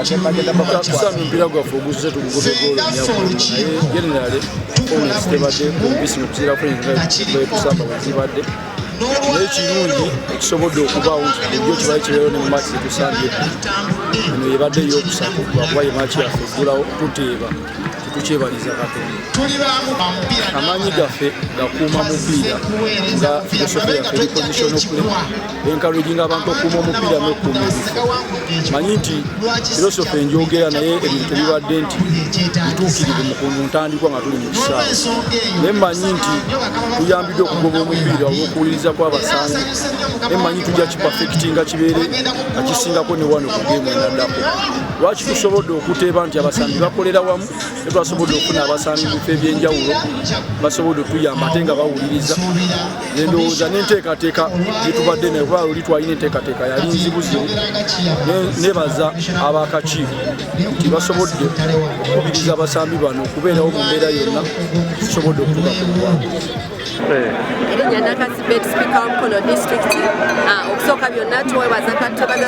Kusano mpira gwa foguze tugugobe golo nyawo generally on stebade kubisi mukira friends tusamba bazibade n'ekirungi ekisobodde okubaawo nti bujjo kibaye kibeewo ne mu match tusambye eno yebadde eyokusatu lwakuba ye match yaffe eggulawo tuteeba tukyebaliza Katonda amaanyi gaffe gakuuma mupiira nga filosofi yaffe eri position play encouraging abantu okuuma omupiira n'okuuma ebifo manyi nti filosofi enjogera naye ebintu tebibadde nti bituukirivu mu ntandikwa nga tuli mu kisaawe naye mmanyi nti tuyambiddwe okugoba omupiira olw'okuwuliriza kw'abasambi naye mmanyi tujja kipafekitinga kibeere nga kisingako ne wano ku geemu enaddako lwaki tusobodde okuteeba nti abasambi bakolera wamu ne twasobodde okufuna abasambi bifo ebyenjawulo basobodde okutuyamba ate nga bawuliriza endowooza n'enteekateeka gyetubadde nayo kuba luli twalina enteekateeka yali nzibuzibu nebaza ab'akakiiko nti basobodde okukubiriza abasambi bano okubeerawo mu mbeera yonna tusobodde okutuuka ku buwanguzi. Erinnya Nakasibet Speaker wa Mukono District okusooka byonna twebaza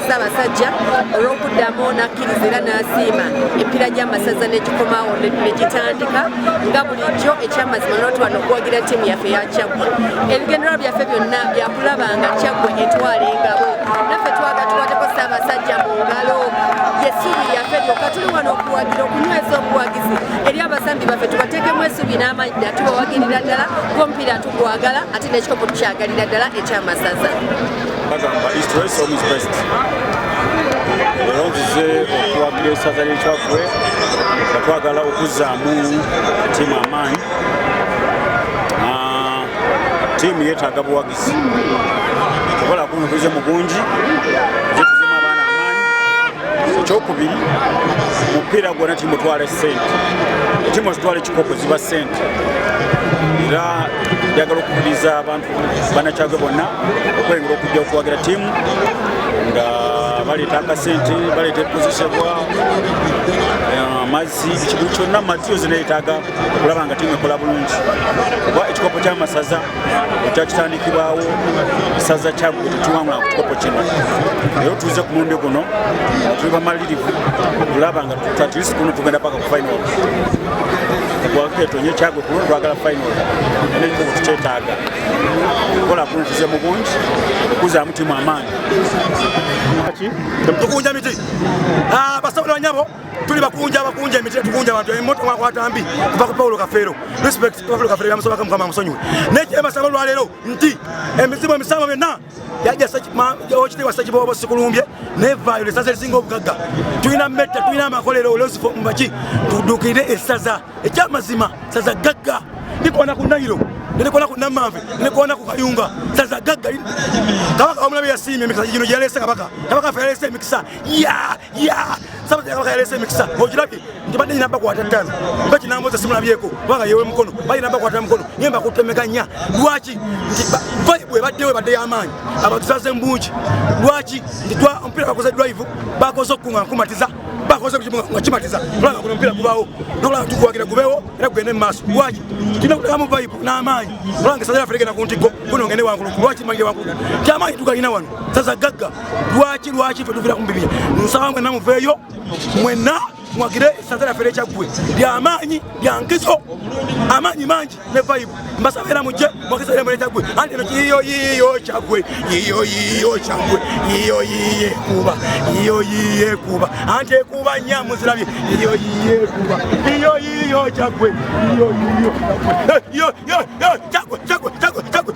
Ssaabasajja olw'okuddamu n'akkiriza era n'asiima empiira gy'amasaza n'ekikomawo ne gitandika nga bulijjo ekyamazima n'otwano okuwagira ttiimu yaffe ya Kyaggwe. Ebigendererwa byaffe byonna byakulaba nga Kyaggwe etwala engabo naffe twatuwaddeko Ssaabasajja mu ngalo y'essuubi yaffe lyokka tuli wano okuwagira okunyweza obuwagizi eri abasambi baffe tubateekemu essuubi n'amaanyi ddala tubawagirira ddala omupiira tugwagala ate n'ekikopo tukyagalira ddala ekyamasaza. Bagamba East West home is best. Nzize okuwagira essaza ly'e Kyaggwe nga twagala okuzzaamu ttiimu amaanyi. Ttiimu yeetaaga buwagizi. Tokola kunukulize mu bungi zetuzeemu abaana amaanyi. Ekyokubiri omupiira gwonna ttiimu twala ssente. Ttiimu zitwala ekikopo ziba ssente. Era njagala okukubiriza abantu Bannakyaggwe bonna okwengera okujja okuwagira ttiimu nga baleeta akasente baleeta ebikozesebwa amazzi ekibuga kyonna materials neetaaga okulaba nga ttiimu ekola bulungi kuba ekikopo ky'amasaza ekyakitandikibwawo esaza Kyaggwe tetuwangula ku kikopo kino naye otuuze ku mulundi guno tuli bamalirivu tulaba nga tatilisi kuno tugenda paka ku final twaketonye Kyaggwe kuno twagala final n'ekikopo tukyetaaga kola kuno tuze mu bungi okuzaamu ttiimu amaanyi tukunja miti basawo banyabo tuli bakunja emiti tukunja abantu emoto mwakwata mbi kuva ku Paulo Kafero respect Paulo Kafero yamusaba Mukama amusonyiwe n'ekye basaba lwaleero nti emizimu emisamba byonna yajja okitiibwa Ssekiboobo Sikulumbye nevaayo essaza erisinga obugagga tulina mmetta tulina amakolero olwezifo mubaki tudukire essaza ekyamazima saza gagga likona ku Nairo nekona ku Namanve nekona ku Kayunga saza gagga kabaka omulabe yasiimye emikisa gino gyalese kabaka ffe yalese emikisa Ssaabasajja kabaka yalese emikisa ogirabye nti badde nyina bakwata ttaano mba kinamboza simulabyeko kubanga yewe mukono balina bakwata mukono nyemba kutemeganya lwaki nti vibe ebaddewo ebadde y'amaanyi abatusaze mbungi lwaki nti omupiira bakoze drive bakoze okukunga nkumatiza bakoze nga kimatiza kulanga kuno omupiira gubaawo nokulanga tukuwagira gubeewo era gugende mu maaso lwaki tulina kutekamu vibe n'amaanyi kulanga essaza lyaffe ligenda ku ntikko kuno ngende wankulu lwaki manyire wankulu nti amaanyi tugalina wano saza gagga lwaki ffe tuvira ku mubibya nsaba mwenna muveeyo mwenna mwagire essaza lyaffe ly'e Kyaggwe ly'amaanyi lya nkizo amaanyi mangi ne vibe mbasaba era mujje mwagisa era mwene Kyaggwe anti eno yiyo Kyaggwe yiye kuba anti ekuba nya muzirabye yiye kuba Kyaggwe Kyaggwe